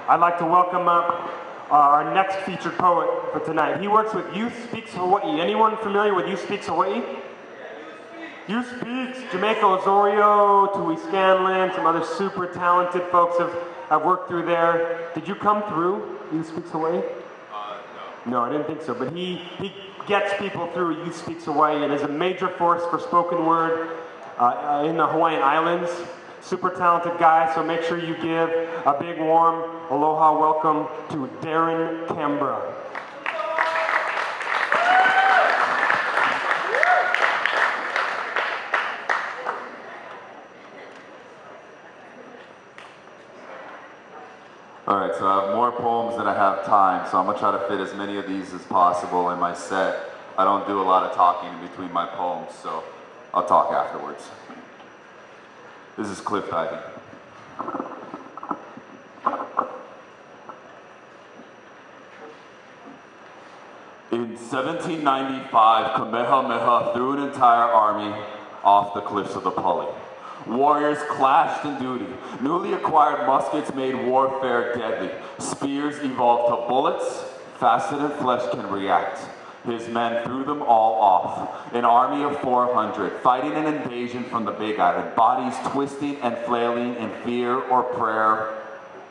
I'd like to welcome up our next featured poet for tonight. He works with Youth Speaks Hawaii. Anyone familiar with Youth Speaks Hawaii? Youth Speaks, Jamaica Osorio, Tui Scanlan, some other super talented folks have worked through there. Did you come through Youth Speaks Hawaii? No, I didn't think so. But he gets people through Youth Speaks Hawaii and is a major force for spoken word in the Hawaiian Islands. Super talented guy, so make sure you give a big warm aloha welcome to Darren Canberra. Alright, so I have more poems than I have time, so I'm going to try to fit as many of these as possible in my set. I don't do a lot of talking in between my poems, so I'll talk afterwards. This is cliff diving. In 1795, Kamehameha threw an entire army off the cliffs of the Pali. Warriors clashed in duty. Newly acquired muskets made warfare deadly. Spears evolved to bullets, faster than flesh can react. His men threw them all off. An army of 400, fighting an invasion from the Big Island. Bodies twisting and flailing in fear or prayer,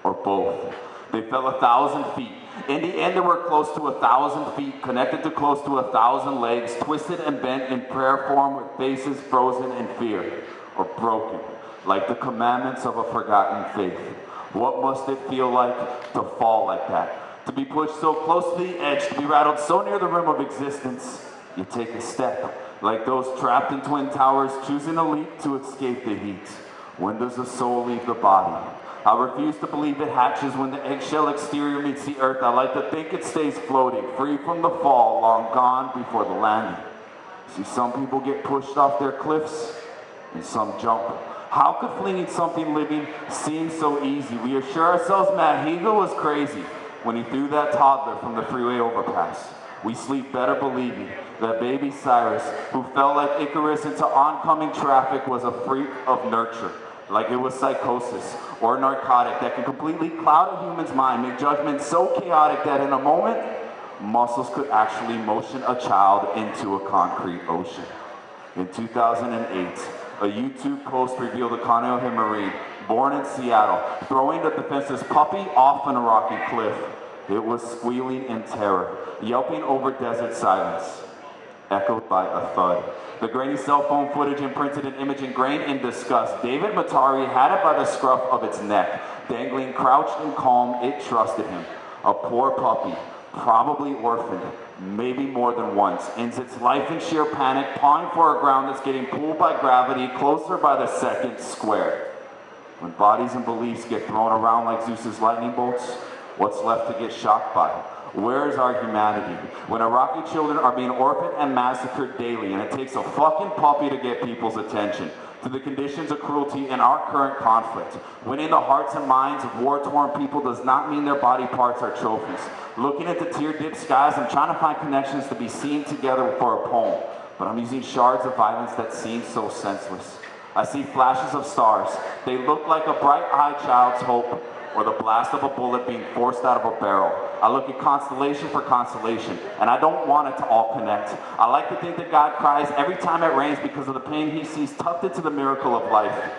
or both. They fell 1,000 feet. In the end, there were close to 1,000 feet, connected to close to 1,000 legs, twisted and bent in prayer form with faces frozen in fear, or broken, like the commandments of a forgotten faith. What must it feel like to fall like that? To be pushed so close to the edge, to be rattled so near the rim of existence, you take a step, like those trapped in twin towers, choosing a leap to escape the heat. When does the soul leave the body? I refuse to believe it hatches when the eggshell exterior meets the earth. I like to think it stays floating, free from the fall, long gone before the landing. See, some people get pushed off their cliffs, and some jump. How could flinging something living seem so easy? We assure ourselves Matt Hilo was crazy when he threw that toddler from the freeway overpass. We sleep better believing that baby Cyrus, who fell like Icarus into oncoming traffic, was a freak of nurture, like it was psychosis or narcotic that can completely cloud a human's mind, make judgments so chaotic that in a moment, muscles could actually motion a child into a concrete ocean. In 2008, a YouTube post revealed a Kaneohe Marine, born in Seattle, throwing the defenseless puppy off an rocky cliff. It was squealing in terror, yelping over desert silence, echoed by a thud. The grainy cell phone footage imprinted an image ingrained in disgust. David Matari had it by the scruff of its neck. Dangling, crouched and calm, it trusted him. A poor puppy, probably orphaned, maybe more than once, ends its life in sheer panic, pawing for a ground that's getting pulled by gravity, closer by the second square. When bodies and beliefs get thrown around like Zeus's lightning bolts, what's left to get shocked by? Where is our humanity? When Iraqi children are being orphaned and massacred daily, and it takes a fucking puppy to get people's attention, to the conditions of cruelty in our current conflict. Winning the hearts and minds of war-torn people does not mean their body parts are trophies. Looking at the tear-dipped skies, I'm trying to find connections to be seen together for a poem, but I'm using shards of violence that seem so senseless. I see flashes of stars. They look like a bright-eyed child's hope, or the blast of a bullet being forced out of a barrel. I look at constellation for constellation, and I don't want it to all connect. I like to think that God cries every time it rains because of the pain he sees tucked into the miracle of life.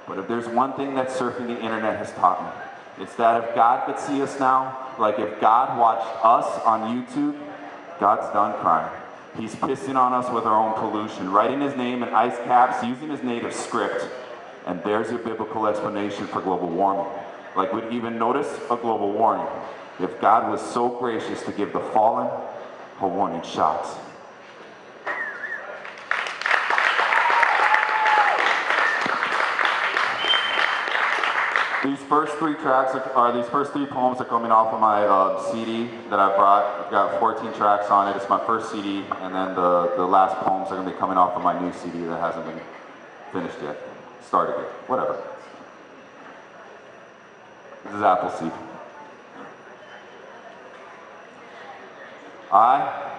But if there's one thing that surfing the internet has taught me, it's that if God could see us now, like if God watched us on YouTube, God's done crying. He's pissing on us with our own pollution, writing his name in ice caps, using his native script. And there's your biblical explanation for global warming. Like we'd even notice a global warning if God was so gracious to give the fallen a warning shot. These first three poems are coming off of my CD that I brought. I've got 14 tracks on it. It's my first CD, and then the last poems are going to be coming off of my new CD that hasn't been finished yet. Started yet. Whatever. This is Appleseed. I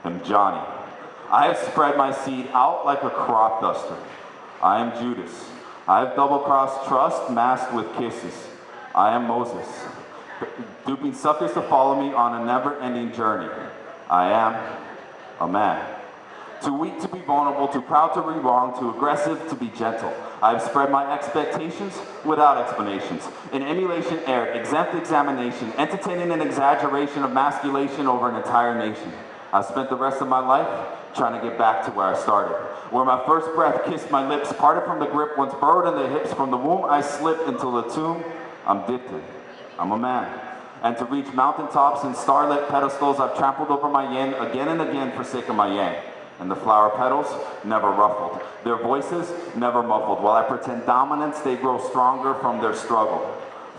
am Johnny. I have spread my seed out like a crop duster. I am Judas. I have double-crossed trust masked with kisses. I am Moses. duping suckers to follow me on a never-ending journey. I am a man. Too weak to be vulnerable, too proud to be wrong, too aggressive to be gentle. I have spread my expectations without explanations. In emulation air, exempt examination, entertaining an exaggeration of masculation over an entire nation. I've spent the rest of my life trying to get back to where I started. Where my first breath kissed my lips, parted from the grip, once burrowed in the hips, from the womb I slipped until the tomb I'm dipped in. I'm a man. And to reach mountaintops and starlit pedestals, I've trampled over my yin again and again for sake of my yang. And the flower petals never ruffled. Their voices never muffled. While I pretend dominance, they grow stronger from their struggle.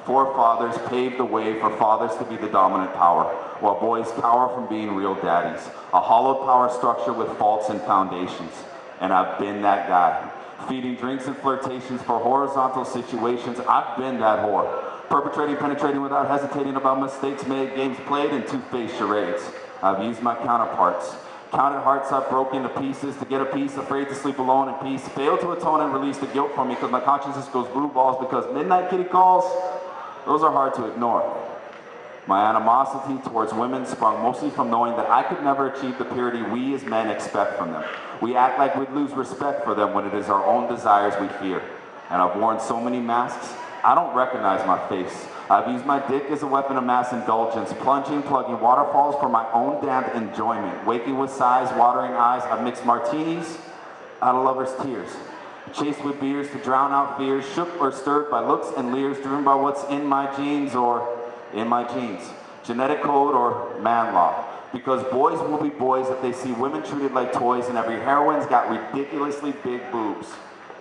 Forefathers paved the way for fathers to be the dominant power, while boys cower from being real daddies. A hollowed power structure with faults and foundations. And I've been that guy. Feeding drinks and flirtations for horizontal situations, I've been that whore. Perpetrating, penetrating without hesitating about mistakes made, games played, and two-faced charades. I've used my counterparts. Counted hearts I've broken to pieces to get a piece, afraid to sleep alone in peace. Failed to atone and release the guilt from me because my conscience goes blue balls because midnight kitty calls, those are hard to ignore. My animosity towards women sprung mostly from knowing that I could never achieve the purity we as men expect from them. We act like we'd lose respect for them when it is our own desires we fear. And I've worn so many masks, I don't recognize my face. I've used my dick as a weapon of mass indulgence, plunging, plugging waterfalls for my own damned enjoyment. Waking with sighs, watering eyes, I've mixed martinis out of lovers' tears. Chased with beers to drown out fears, shook or stirred by looks and leers, driven by what's in my genes or in my genes. Genetic code or man law. Because boys will be boys if they see women treated like toys and every heroine's got ridiculously big boobs.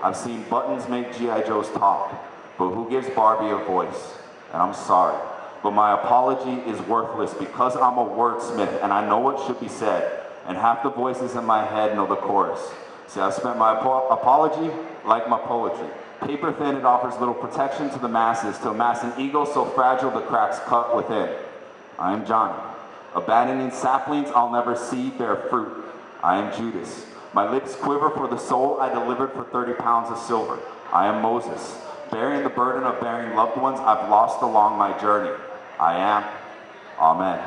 I've seen buttons make G.I. Joe's talk, but who gives Barbie a voice? And I'm sorry, but my apology is worthless because I'm a wordsmith and I know what should be said, and half the voices in my head know the chorus. See, I've spent my apology like my poetry. Paper thin, it offers little protection to the masses to amass an ego so fragile the cracks cut within. I am Johnny, abandoning saplings I'll never see bear fruit. I am Judas. My lips quiver for the soul I delivered for 30 pounds of silver. I am Moses, bearing the burden of bearing loved ones I've lost along my journey. I am. Amen.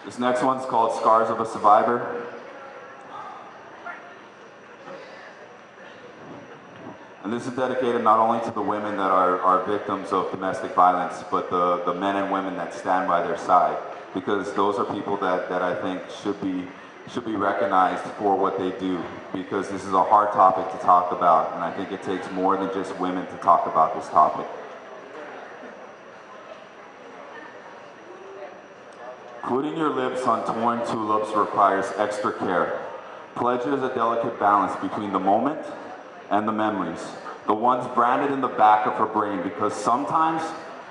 This next one's called Scars of a Survivor. And this is dedicated not only to the women that are victims of domestic violence, but the men and women that stand by their side. Because those are people that I think should be recognized for what they do. Because this is a hard topic to talk about, and I think it takes more than just women to talk about this topic. Putting your lips on torn tulips requires extra care. Pleasure is a delicate balance between the moment and the memories, the ones branded in the back of her brain, because sometimes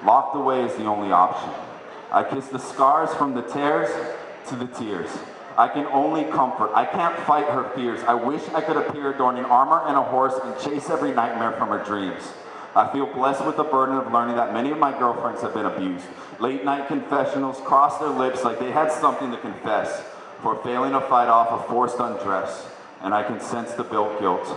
locked away is the only option. I kiss the scars from the tears to the tears. I can only comfort. I can't fight her fears. I wish I could appear adorning armor and a horse and chase every nightmare from her dreams. I feel blessed with the burden of learning that many of my girlfriends have been abused. Late night confessionals cross their lips like they had something to confess for failing to fight off a forced undress. And I can sense the built guilt.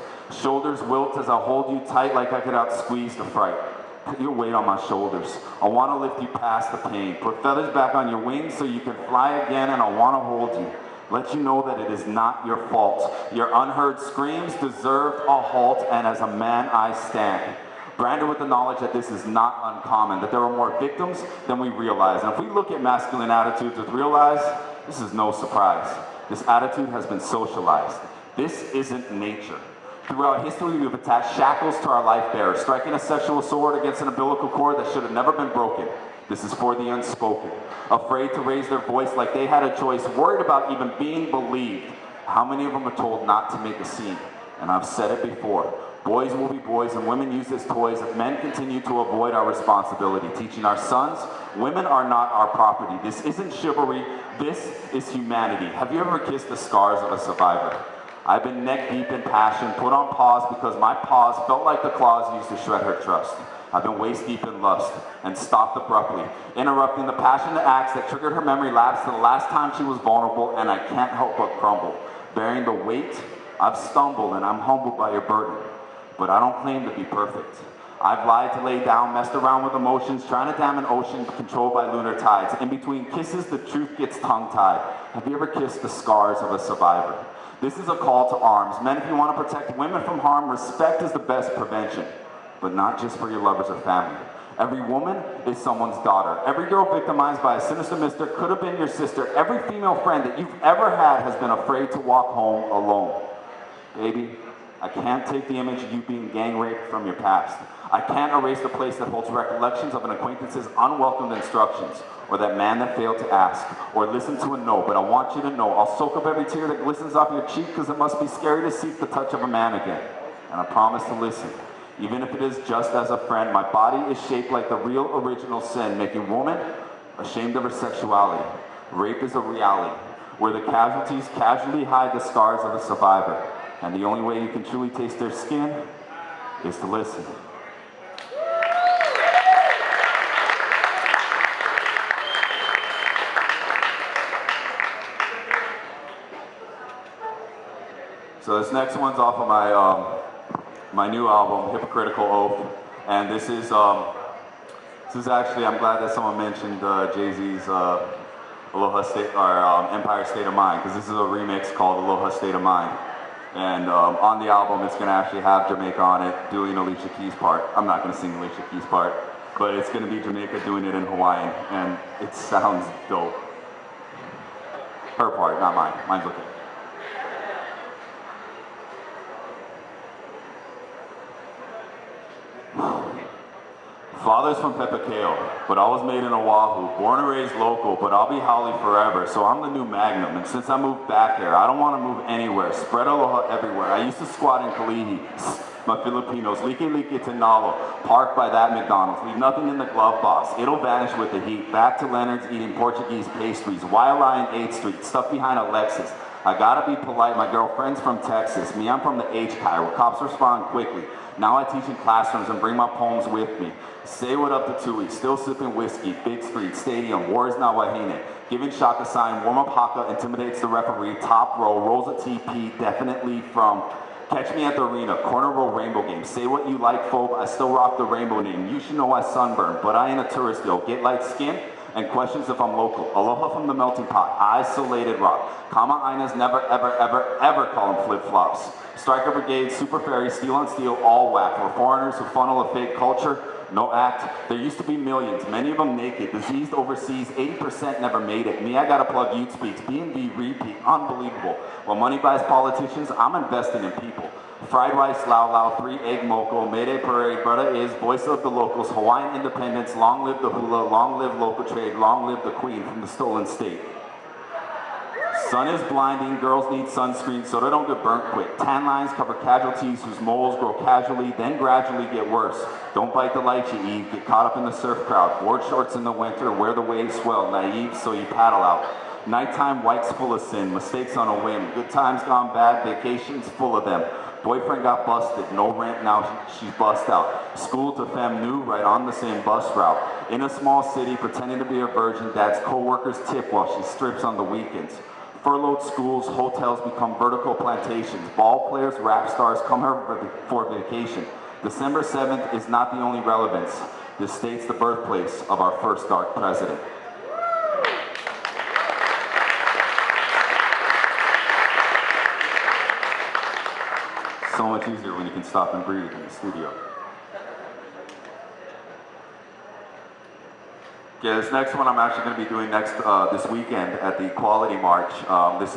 Shoulders wilt as I hold you tight like I could out-squeeze the fright. Put your weight on my shoulders. I want to lift you past the pain. Put feathers back on your wings so you can fly again, and I want to hold you. Let you know that it is not your fault. Your unheard screams deserved a halt, and as a man I stand. Branded with the knowledge that this is not uncommon, that there are more victims than we realize. And if we look at masculine attitudes with real eyes, this is no surprise. This attitude has been socialized. This isn't nature. Throughout history, we've attached shackles to our life bearers, striking a sexual sword against an umbilical cord that should have never been broken. This is for the unspoken, afraid to raise their voice like they had a choice, worried about even being believed. How many of them are told not to make a scene? And I've said it before. Boys will be boys and women used as toys if men continue to avoid our responsibility, teaching our sons, women are not our property. This isn't chivalry, this is humanity. Have you ever kissed the scars of a survivor? I've been neck deep in passion, put on pause because my paws felt like the claws used to shred her trust. I've been waist deep in lust and stopped abruptly, interrupting the passionate acts that triggered her memory lapse to the last time she was vulnerable, and I can't help but crumble. Bearing the weight, I've stumbled and I'm humbled by your burden, but I don't claim to be perfect. I've lied to lay down, messed around with emotions, trying to dam an ocean controlled by lunar tides. In between kisses, the truth gets tongue-tied. Have you ever kissed the scars of a survivor? This is a call to arms. Men, if you want to protect women from harm, respect is the best prevention. But not just for your lovers or family. Every woman is someone's daughter. Every girl victimized by a sinister mister could have been your sister. Every female friend that you've ever had has been afraid to walk home alone. Baby, I can't take the image of you being gang raped from your past. I can't erase the place that holds recollections of an acquaintance's unwelcomed instructions, or that man that failed to ask, or listen to a no, but I want you to know I'll soak up every tear that glistens off your cheek, because it must be scary to seek the touch of a man again. And I promise to listen, even if it is just as a friend. My body is shaped like the real original sin, making woman ashamed of her sexuality. Rape is a reality, where the casualties casually hide the scars of a survivor. And the only way you can truly taste their skin is to listen. So this next one's off of my new album, Hypocritical Oath, and this is actually, I'm glad that someone mentioned Jay-Z's Aloha State or Empire State of Mind, because this is a remix called Aloha State of Mind. And on the album, it's going to actually have Jamaica on it, doing Alicia Keys' part. I'm not going to sing Alicia Keys' part, but it's going to be Jamaica doing it in Hawaiian, and it sounds dope. Her part, not mine. Mine's okay. Father's from Pepakeo, but I was made in Oahu. Born and raised local, but I'll be Holly forever. So I'm the new Magnum, and since I moved back here, I don't want to move anywhere. Spread aloha everywhere. I used to squat in Kalihi. My Filipinos, Like Tinalo, parked by that McDonald's. Leave nothing in the glove box. It'll vanish with the heat. Back to Leonard's eating Portuguese pastries. Wailea in 8th Street, stuck behind a Lexus. I gotta be polite, my girlfriend's from Texas. Me, I'm from the H-Kai, where cops respond quickly. Now I teach in classrooms and bring my poems with me. Say what up to Tui, still sipping whiskey, big street, stadium, war is not wahine. Giving Shaka sign, warm up haka, intimidates the referee, top row, rolls a TP, definitely from Catch Me at the Arena, corner row rainbow game. Say what you like, phobe, I still rock the rainbow name. You should know I sunburn, but I ain't a tourist though. Get light skin and questions if I'm local. Aloha from the melting pot, isolated rock. Kama Ainas never, ever, ever, ever call them flip-flops. Striker Brigade, Super Ferry, Steel on Steel, all whack. We're foreigners who funnel a fake culture, no act. There used to be millions, many of them naked, diseased overseas, 80% never made it. Me, I gotta plug Youth Speaks, B&B repeat, unbelievable. While money buys politicians, I'm investing in people. Fried rice, lau lau, 3-egg moco, Mayday Parade, brother is, voice of the locals, Hawaiian independence, long live the hula, long live local trade, long live the queen from the stolen state. Sun is blinding, girls need sunscreen so they don't get burnt quick. Tan lines cover casualties whose moles grow casually, then gradually get worse. Don't bite the light you eat, get caught up in the surf crowd. Board shorts in the winter, where the waves swell, naive so you paddle out. Nighttime whites full of sin, mistakes on a whim. Good times gone bad, vacations full of them. Boyfriend got busted, no rent, now she's bust out. School to femme new, right on the same bus route. In a small city, pretending to be a virgin, dad's co-workers tip while she strips on the weekends. Furloughed schools, hotels become vertical plantations. Ball players, rap stars come here for vacation. December 7th is not the only relevance. This state's the birthplace of our first dark president. So much easier when you can stop and breathe in the studio. Okay, this next one I'm actually going to be doing this weekend at the Equality March. This